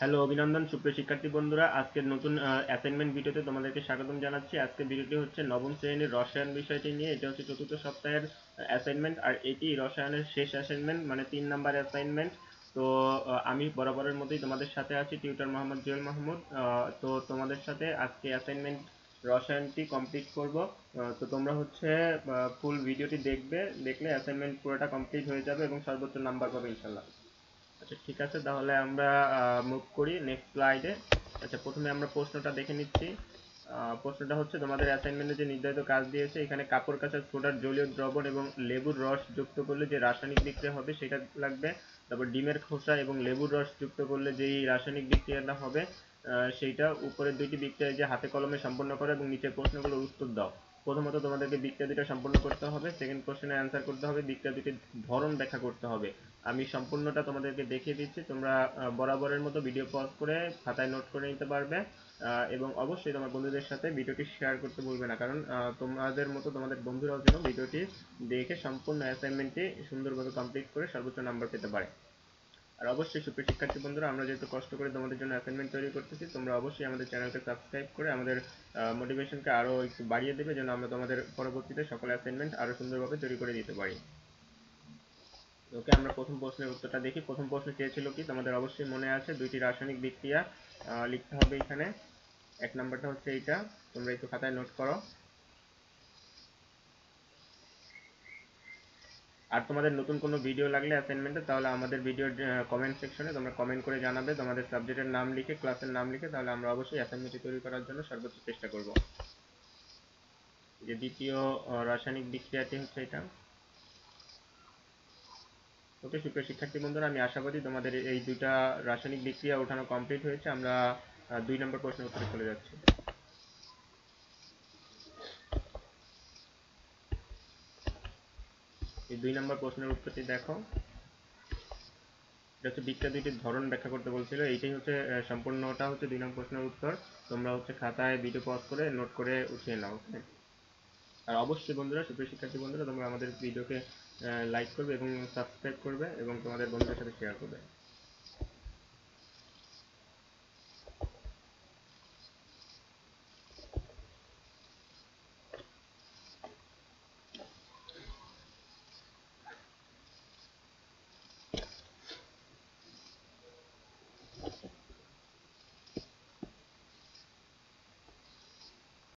Hello অভিনন্দন সুপ্রিয় শিক্ষার্থী বন্ধুরা, আজকের নতুন অ্যাসাইনমেন্ট ভিডিওতে তোমাদেরকে স্বাগতম জানাচ্ছি। আজকের ভিডিওটি হচ্ছে নবম শ্রেণীর রসায়ন বিষয়টি নিয়ে। এটা হচ্ছে চতুর্থ সপ্তাহের অ্যাসাইনমেন্ট, আর এটি রসায়নের শেষ অ্যাসাইনমেন্ট, মানে 3 নাম্বার অ্যাসাইনমেন্ট। তো আমি বরাবরের মতোই তোমাদের সাথে আছি, টিউটর মোহাম্মদ জুয়েল মাহমুদ। তো তোমাদের সাথে আজকে অ্যাসাইনমেন্ট রসায়নটি কমপ্লিট করব। তো তোমরা হচ্ছে ফুল ভিডিওটি দেখবে, দেখলে অ্যাসাইনমেন্ট পুরোটা কমপ্লিট হয়ে যাবে এবং সর্বোচ্চ নাম্বার পাবে ইনশাল্লাহ। আচ্ছা ঠিক আছে, তাহলে আমরা মুভ করি নেক্সট স্লাইডে। আচ্ছা প্রথমে আমরা প্রশ্নটা দেখে নিচ্ছি। প্রশ্নটা হচ্ছে তোমাদের অ্যাসাইনমেন্টে যে নির্ধারিত কাজ দিয়েছে, এখানে কাপড় কাঁচার সোডার জলীয় দ্রবণ এবং লেবুর রস যুক্ত করলে যে রাসায়নিক বিক্রিয়া হবে সেটা লাগবে। তারপর ডিমের খোসা এবং লেবুর রস যুক্ত করলে যেই রাসায়নিক বিক্রিয়াটা হবে সেইটা উপরের দুইটি বিক্রিয়া যে হাতে কলমে সম্পন্ন করো এবং নিচের প্রশ্নগুলোর উত্তর দাও। প্রথমত তোমাদেরকে বিক্রিয়া দুটো সম্পন্ন করতে হবে, সেকেন্ড কোশ্চেনের অ্যান্সার করতে হবে, বিক্রিয়া দুটির ধরন ব্যাখ্যা করতে হবে। আমি সম্পূর্ণটা তোমাদেরকে দেখিয়ে দিচ্ছি, তোমরা বরাবরের মতো ভিডিও পজ করে খাতায় নোট করে নিতে পারবে। এবং অবশ্যই তোমার বন্ধুদের সাথে ভিডিওটি শেয়ার করতে ভুলবে না, কারণ তোমাদের মতো তোমাদের বন্ধুরাও যেন ভিডিওটি দেখে সম্পূর্ণ অ্যাসাইনমেন্টটি সুন্দরভাবে কমপ্লিট করে সর্বোচ্চ নাম্বার পেতে পারে। আর অবশ্যই সুপ্রিয় শিক্ষার্থী বন্ধুরা, আমরা যেহেতু কষ্ট করে তোমাদের জন্য অ্যাসাইনমেন্ট তৈরি করতেছি, তোমরা অবশ্যই আমাদের চ্যানেলকে সাবস্ক্রাইব করে আমাদের মোটিভেশনকে আরও একটু বাড়িয়ে দেবে, যেন আমরা তোমাদের পরবর্তীতে সকল অ্যাসাইনমেন্ট আরও সুন্দরভাবে তৈরি করে দিতে পারি। ওকে, আমরা প্রথম প্রশ্নের উত্তরটা দেখি। প্রথম প্রশ্ন চেয়েছিল কি, তোমাদের অবশ্যই মনে আছে, দুইটি রাসায়নিক বিক্রিয়া লিখতে হবে এখানে। এক নাম্বারটা হচ্ছে এইটা, তোমরা একটু খাতায় নোট করো। আর তোমাদের নতুন কোনো ভিডিও লাগলে অ্যাসাইনমেন্টে, তাহলে আমাদের ভিডিওর কমেন্ট সেকশনে তোমরা কমেন্ট করে জানাবে তোমাদের সাবজেক্টের নাম লিখে, ক্লাসের নাম লিখে, তাহলে আমরা অবশ্যই অ্যাসাইনমেন্টটি তৈরি করার জন্য সর্বোচ্চ চেষ্টা করব। যে দ্বিতীয় রাসায়নিক বিক্রিয়াটি হচ্ছে এটা। ওকে সুপ্রিয় শিক্ষার্থী বন্ধুরা, আমি আশাবাদী তোমাদের এই দুইটা রাসায়নিক বিক্রিয়া ওঠানো কমপ্লিট হয়েছে। আমরা 2 নম্বর প্রশ্নের উত্তরে চলে যাচ্ছি। এই 2 নম্বর প্রশ্নের উত্তরটি দেখো। এটা হচ্ছে বিক্রিয়া দুইটির ধরন ব্যাখ্যা করতে বলছিল, এইটাই হচ্ছে সম্পূর্ণটা হচ্ছে 2 নম্বর প্রশ্নের উত্তর। তোমরা হচ্ছে খাতায় ভিডিও পজ করে নোট করে উঠিয়ে নাও। আর অবশ্যই বন্ধুরা, সুপ্রিয় শিক্ষার্থী বন্ধুরা, তোমরা আমাদের ভিডিওকে লাইক করবে এবং সাবস্ক্রাইব করবে এবং তোমাদের বন্ধুদের সাথে শেয়ার করবে।